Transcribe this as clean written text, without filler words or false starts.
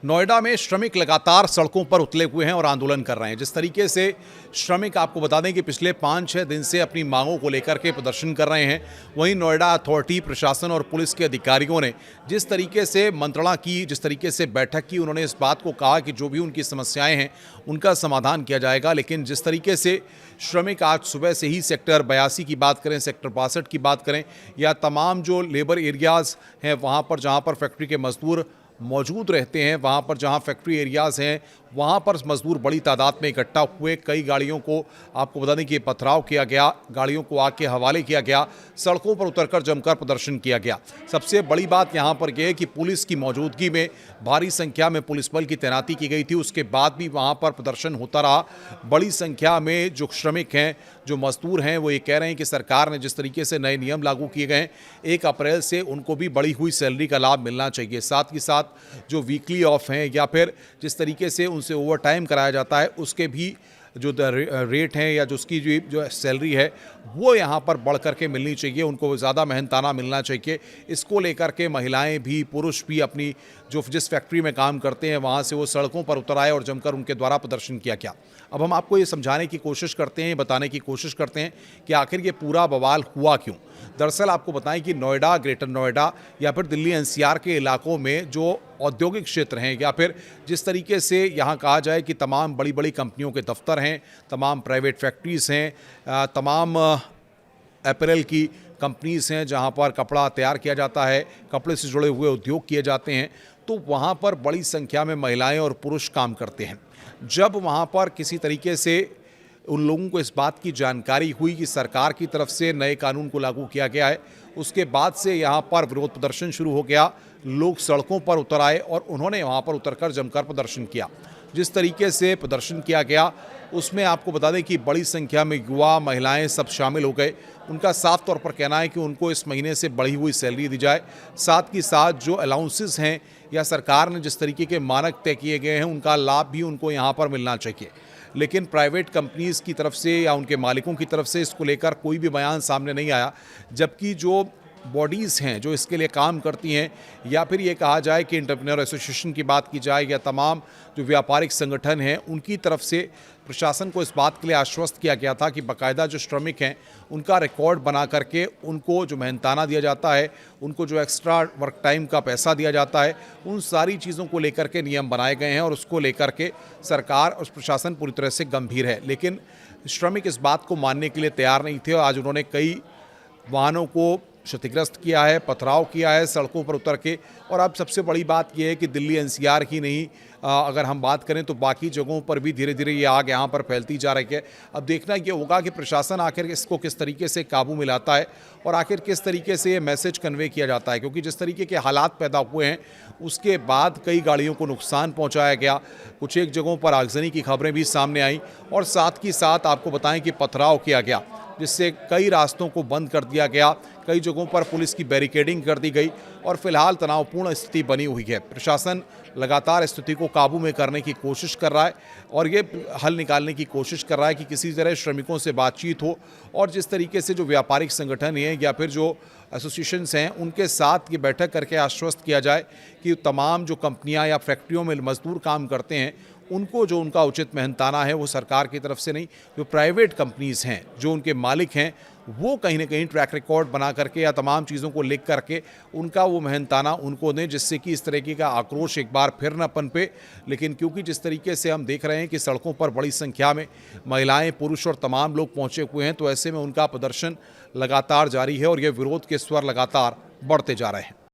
नोएडा में श्रमिक लगातार सड़कों पर उतरे हुए हैं और आंदोलन कर रहे हैं। जिस तरीके से श्रमिक, आपको बता दें कि पिछले 5-6 दिन से अपनी मांगों को लेकर के प्रदर्शन कर रहे हैं, वहीं नोएडा अथॉरिटी, प्रशासन और पुलिस के अधिकारियों ने जिस तरीके से मंत्रणा की, जिस तरीके से बैठक की, उन्होंने इस बात को कहा कि जो भी उनकी समस्याएं हैं उनका समाधान किया जाएगा। लेकिन जिस तरीके से श्रमिक आज सुबह से ही सेक्टर 82 की बात करें, सेक्टर 62 की बात करें, या तमाम जो लेबर एरियाज़ हैं वहाँ पर, जहाँ पर फैक्ट्री के मजदूर मौजूद रहते हैं, वहाँ पर जहाँ फैक्ट्री एरियाज़ हैं वहाँ पर मजदूर बड़ी तादाद में इकट्ठा हुए। कई गाड़ियों को, आपको बता दें कि पथराव किया गया, गाड़ियों को आग के हवाले किया गया, सड़कों पर उतरकर जमकर प्रदर्शन किया गया। सबसे बड़ी बात यहाँ पर यह है कि पुलिस की मौजूदगी में भारी संख्या में पुलिस बल की तैनाती की गई थी। उसके बाद भी वहाँ पर प्रदर्शन होता रहा। बड़ी संख्या में जो श्रमिक हैं, जो मजदूर हैं, वो ये कह रहे हैं कि सरकार ने जिस तरीके से नए नियम लागू किए गए हैं, 1 अप्रैल से उनको भी बढ़ी हुई सैलरी का लाभ मिलना चाहिए। साथ ही साथ जो वीकली ऑफ हैं या फिर जिस तरीके से उनसे ओवर टाइम कराया जाता है, उसके भी जो रेट हैं या जो उसकी जो सैलरी है वो यहाँ पर बढ़ करके मिलनी चाहिए, उनको ज़्यादा मेहनताना मिलना चाहिए। इसको लेकर के महिलाएं भी, पुरुष भी अपनी जिस फैक्ट्री में काम करते हैं वहाँ से वो सड़कों पर उतर आए और जमकर उनके द्वारा प्रदर्शन किया गया। अब हम आपको ये समझाने की कोशिश करते हैं, बताने की कोशिश करते हैं कि आखिर ये पूरा बवाल हुआ क्यों। दरअसल आपको बताएं कि नोएडा, ग्रेटर नोएडा या फिर दिल्ली एनसीआर के इलाकों में जो औद्योगिक क्षेत्र हैं, या फिर जिस तरीके से यहाँ कहा जाए कि तमाम बड़ी बड़ी कंपनियों के दफ्तर हैं, तमाम प्राइवेट फैक्ट्रीज़ हैं, तमाम अपैरल की कंपनीज़ हैं जहाँ पर कपड़ा तैयार किया जाता है, कपड़े से जुड़े हुए उद्योग किए जाते हैं, तो वहाँ पर बड़ी संख्या में महिलाएं और पुरुष काम करते हैं। जब वहाँ पर किसी तरीके से उन लोगों को इस बात की जानकारी हुई कि सरकार की तरफ से नए कानून को लागू किया गया है, उसके बाद से यहाँ पर विरोध प्रदर्शन शुरू हो गया। लोग सड़कों पर उतर आए और उन्होंने वहाँ पर उतरकर जमकर प्रदर्शन किया। जिस तरीके से प्रदर्शन किया गया उसमें आपको बता दें कि बड़ी संख्या में युवा, महिलाएं सब शामिल हो गए। उनका साफ तौर पर कहना है कि उनको इस महीने से बढ़ी हुई सैलरी दी जाए, साथ ही साथ जो अलाउंसेस हैं या सरकार ने जिस तरीके के मानक तय किए गए हैं उनका लाभ भी उनको यहाँ पर मिलना चाहिए। लेकिन प्राइवेट कंपनीज़ की तरफ से या उनके मालिकों की तरफ से इसको लेकर कोई भी बयान सामने नहीं आया, जबकि जो बॉडीज़ हैं जो इसके लिए काम करती हैं, या फिर ये कहा जाए कि एंटरप्रेन्योर एसोसिएशन की बात की जाए या तमाम जो व्यापारिक संगठन हैं, उनकी तरफ से प्रशासन को इस बात के लिए आश्वस्त किया गया था कि बाकायदा जो श्रमिक हैं उनका रिकॉर्ड बना करके उनको जो मेहनताना दिया जाता है, उनको जो एक्स्ट्रा वर्क टाइम का पैसा दिया जाता है, उन सारी चीज़ों को लेकर के नियम बनाए गए हैं और उसको लेकर के सरकार और प्रशासन पूरी तरह से गंभीर है। लेकिन श्रमिक इस बात को मानने के लिए तैयार नहीं थे और आज उन्होंने कई वाहनों को क्षतिग्रस्त किया है, पथराव किया है सड़कों पर उतर के। और अब सबसे बड़ी बात यह है कि दिल्ली एनसीआर की नहीं, अगर हम बात करें तो बाकी जगहों पर भी धीरे धीरे ये आग यहाँ पर फैलती जा रही है। अब देखना ये होगा कि प्रशासन आखिर इसको किस तरीके से काबू में लाता है और आखिर किस तरीके से ये मैसेज कन्वे किया जाता है, क्योंकि जिस तरीके के हालात पैदा हुए हैं उसके बाद कई गाड़ियों को नुकसान पहुँचाया गया, कुछ एक जगहों पर आगजनी की खबरें भी सामने आई और साथ ही साथ आपको बताएं कि पथराव किया गया, जिससे कई रास्तों को बंद कर दिया गया, कई जगहों पर पुलिस की बैरिकेडिंग कर दी गई और फिलहाल तनावपूर्ण स्थिति बनी हुई है। प्रशासन लगातार स्थिति को काबू में करने की कोशिश कर रहा है और ये हल निकालने की कोशिश कर रहा है कि किसी तरह श्रमिकों से बातचीत हो और जिस तरीके से जो व्यापारिक संगठन हैं या फिर जो एसोसिएशंस हैं उनके साथ ये बैठक करके आश्वस्त किया जाए कि तमाम जो कंपनियां या फैक्ट्रियों में मजदूर काम करते हैं उनको जो उनका उचित मेहनताना है वो सरकार की तरफ से नहीं, जो प्राइवेट कंपनीज़ हैं, जो उनके मालिक हैं, वो कहीं ना कहीं ट्रैक रिकॉर्ड बना करके या तमाम चीज़ों को लिख करके उनका वो मेहनताना उनको दें, जिससे कि इस तरीके का आक्रोश एक बार फिर न पनपे। लेकिन क्योंकि जिस तरीके से हम देख रहे हैं कि सड़कों पर बड़ी संख्या में महिलाएं, पुरुष और तमाम लोग पहुंचे हुए हैं, तो ऐसे में उनका प्रदर्शन लगातार जारी है और ये विरोध के स्वर लगातार बढ़ते जा रहे हैं।